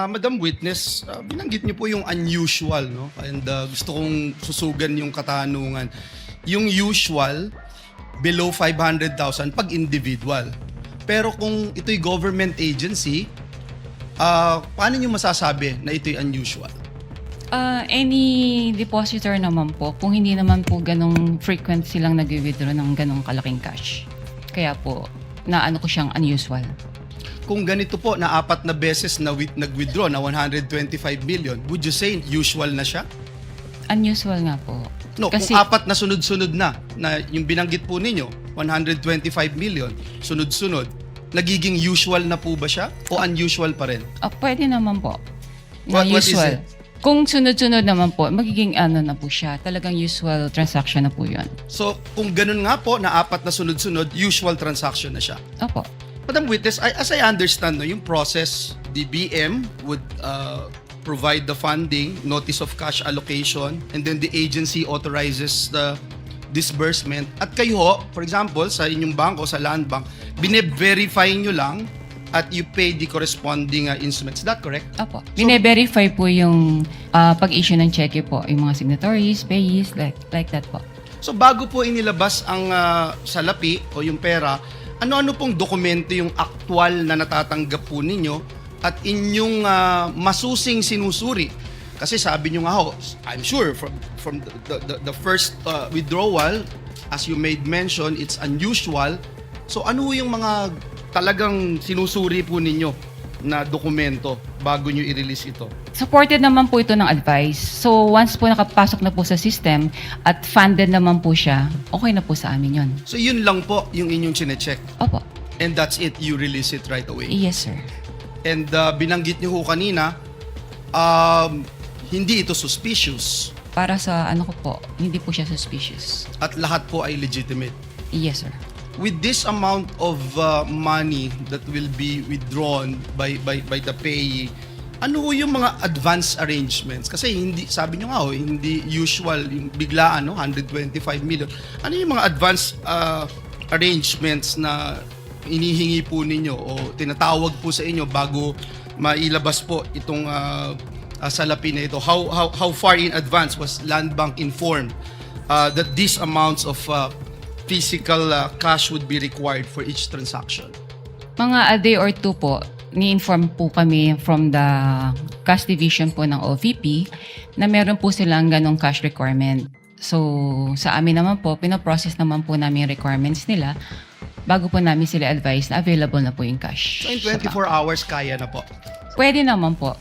Madam Witness, binanggit niyo po yung unusual, no? And gusto kong susugan yung katanungan. Yung usual, below 500,000 pag individual. Pero kung ito'y government agency, paano niyo masasabi na ito'y unusual? Any depositor naman po, kung hindi naman po ganong frequent silang nag-withdraw ng ganong kalaking cash. Kaya po, naano ko siyang unusual. Kung ganito po na 4 na beses na nag-withdraw na 125 million, would you say usual na siya? Unusual nga po. No, Kasi, kung 4 na sunod-sunod na yung binanggit po ninyo, 125 million, sunod-sunod, nagiging usual na po ba siya o unusual pa rin? pwede naman po. Na What is usual. it? Kung sunod-sunod naman po, magiging ano na po siya. Talagang usual transaction na po yun. So, kung ganun nga po na 4 na sunod-sunod, usual transaction na siya. Opo. Madam Witness, as I understand, no, yung process, the BM would provide the funding, notice of cash allocation, and then the agency authorizes the disbursement. At kayo, for example, sa inyong bangko, sa Land Bank, bine-verify nyo lang at you pay the corresponding instruments. Is that correct? Opo. Bine-verify po yung pag-issue ng cheque po, yung mga signatories, payees, like that po. So bago po inilabas ang salapi o yung pera, ano-ano pong dokumento yung aktual na natatanggap po ninyo at inyong masusing sinusuri? Kasi sabi nyo nga ho, I'm sure from the first withdrawal, as you made mention, it's unusual. So ano yung mga talagang sinusuri po ninyo na dokumento bago nyo i-release ito? Supported naman po ito ng advice. So once po nakapasok na po sa system at funded naman po siya, okay na po sa amin yun. So yun lang po yung inyong chinecheck. Opo. And that's it, you release it right away. Yes, sir. And binanggit nyo ho kanina, hindi ito suspicious Para sa ano ko po, hindi po siya suspicious. at lahat po ay legitimate. Yes, sir. With this amount of money that will be withdrawn by the payee, ano ho yung mga advance arrangements? Kasi hindi, sabi nyo nga ho, hindi usual, yung biglaan, no? 125 million. Ano yung mga advance arrangements na inihingi po ninyo o tinatawag po sa inyo bago mailabas po itong salapi na ito? How far in advance was Land Bank informed that these amounts of physical cash would be required for each transaction? Mga a day or two po, ni-inform po kami from the cash division po ng OVP na meron po silang ganong cash requirement. So, sa amin naman po, pinoprocess naman po namin yung requirements nila bago po namin sila advise na available na po yung cash. So in 24 hours, kaya na po? Pwede naman po.